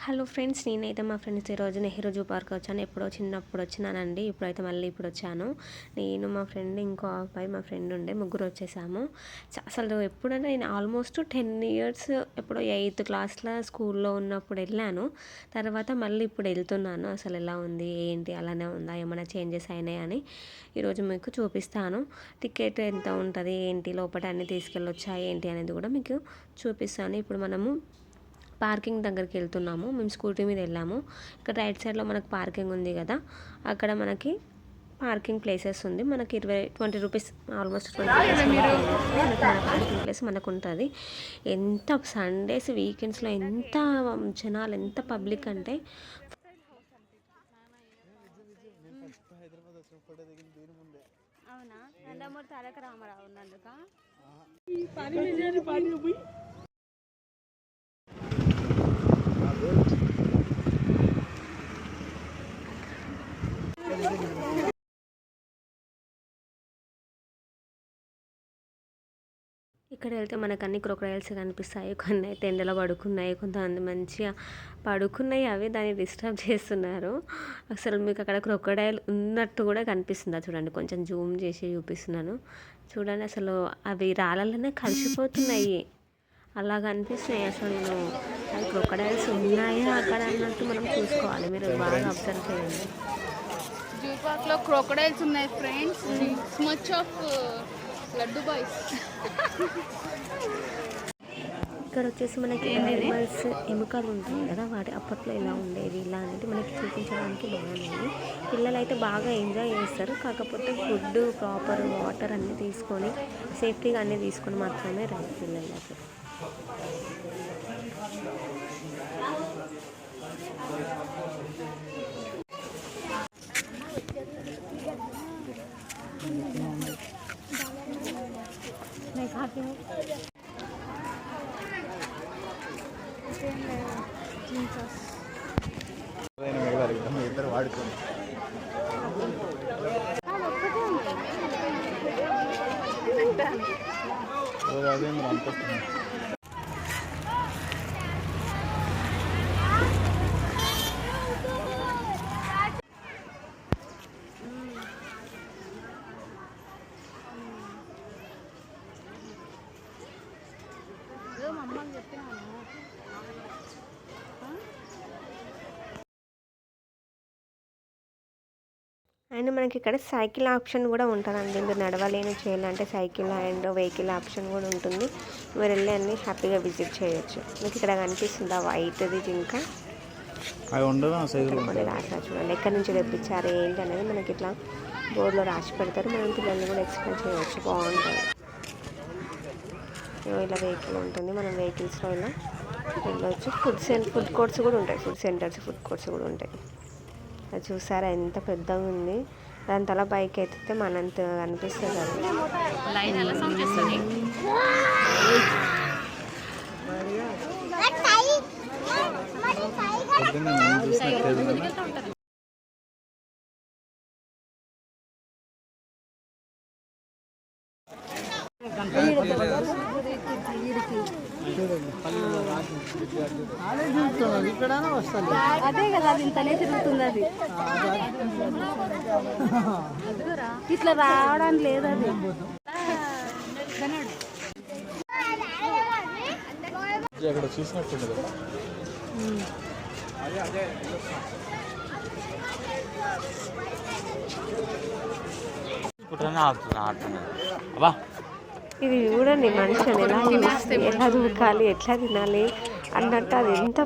Hello friends, నేనైతే మా friends ఈరోజు నెహ్రూ జూ పార్క్ వచ్చాను. ఎప్పుడో చిన్నప్పుడు వచ్చినానండి. ఇప్పుడైతే మళ్ళీ ఇప్పుడు వచ్చాను. నేను మా ఫ్రెండ్ ఇంకో అబ్బాయి మా ఫ్రెండ్ ఉండే ముగ్గురు వచ్చేసాము. అసలు ఎప్పుడంటే నేను ఆల్మోస్ట్ 10 ఇయర్స్ ఎప్పుడో 8th క్లాస్లో స్కూల్లో ఉన్నప్పుడు వెళ్ళాను. తర్వాత మళ్ళీ ఇప్పుడు వెళ్తున్నాను. అసలు ఎలా ఉంది ఏంటి, అలానే ఉందా, ఏమైనా చేంజెస్ అయినాయి అని ఈరోజు మీకు చూపిస్తాను. టికెట్ ఎంత ఉంటుంది ఏంటి, లోపల అన్నీ తీసుకెళ్ళొచ్చా ఏంటి అనేది కూడా మీకు చూపిస్తాను. ఇప్పుడు మనము పార్కింగ్ దగ్గరికి వెళ్తున్నాము. మేము స్కూటీ మీద వెళ్ళాము. ఇక్కడ రైట్ సైడ్లో మనకు పార్కింగ్ ఉంది కదా, అక్కడ మనకి పార్కింగ్ ప్లేసెస్ ఉంది. మనకి 20 రూపీస్, ఆల్మోస్ట్ 20 రూపీస్ మన పార్కింగ్ ప్లేస్ మనకు ఉంటుంది. ఎంత సండేస్ వీకెండ్స్లో ఎంత జనాలు, ఎంత పబ్లిక్ అంటే అవునా, నందమూరి తారక రామారావు ఉన్నందుక ఇక్కడ వెళ్తే మనకు అన్ని క్రొకడైల్స్ కనిపిస్తాయి. కొన్ని అయితే ఎండలో పడుకున్నాయి, కొంతమంది మంచిగా పడుకున్నాయి, అవి దాన్ని డిస్టర్బ్ చేస్తున్నారు. అసలు మీకు అక్కడ క్రొకడైల్ ఉన్నట్టు కూడా కనిపిస్తుందా చూడండి, కొంచెం జూమ్ చేసి చూపిస్తున్నాను చూడండి. అసలు అవి రాళ్ళలోనే కలిసిపోతున్నాయి, అలా కనిపిస్తున్నాయి. అసలు అవి క్రొకడైల్స్ ఉన్నాయా అక్కడ అన్నట్టు మనం చూసుకోవాలి. మీరు బాగా అబ్జర్వ్ చేయండి. జూ పార్క్ లో క్రొకడైల్స్ ఉన్నాయి friends. Much of laddu boys. ఇక్కడ వచ్చేసి మనకి యానిమల్స్ ఎముకలు ఉంటాయి కదా, వాటి అప్పట్లో ఇలా ఉండేవి, ఇలా అనేది మనకి చూపించడానికి బాగుంది. పిల్లలు అయితే బాగా ఎంజాయ్ చేస్తారు. కాకపోతే ఫుడ్, ప్రాపర్ వాటర్ అన్నీ తీసుకొని, సేఫ్టీగా అన్నీ తీసుకొని మాత్రమే రండి పిల్లలకి. ఇద్దరు వాడుకోండి. అదే మీరు అనిపిస్తుంది. అండ్ మనకి ఇక్కడ సైకిల్ ఆప్షన్ కూడా ఉంటుందండి. మీరు నడవలేని చేయాలంటే సైకిల్ అండ్ వెహికల్ ఆప్షన్ కూడా ఉంటుంది. మీరు వెళ్ళి అన్ని హ్యాపీగా విజిట్ చేయొచ్చు. మీకు ఇక్కడ కనిపిస్తుందా వైట్ది ఇంకా కొన్ని రాసి చూడండి, ఎక్కడి నుంచి తెప్పించారు ఏంటి అనేది మనకి ఇట్లా బోర్డులో రాసి పెడతారు. మనం పిల్లల్ని కూడా ఎక్స్ప్లెయిన్ చేయవచ్చు, బాగుంటుంది. ఇలా వెహికల్ ఉంటుంది, మనం వెహికల్స్లో ఇలా వెళ్ళవచ్చు. ఫుడ్ కోర్ట్స్ కూడా ఉంటాయి, ఫుడ్ కోర్ట్స్ కూడా ఉంటాయి. అది చూసారా ఎంత పెద్దగా ఉంది. దాని తల పైకి ఎత్తితే మనంత అనిపిస్తుంది. అదే కదా, అది ఇంతనే తిరుగుతుంది. అది ఇట్లా రావడానికి లేదు. అది అక్కడ చూసినట్టుంది కదా. ఇది చూడండి, మనుషులు ఎలా దూకాలి, ఎట్లా తినాలి అన్నట్టు. అది ఎంత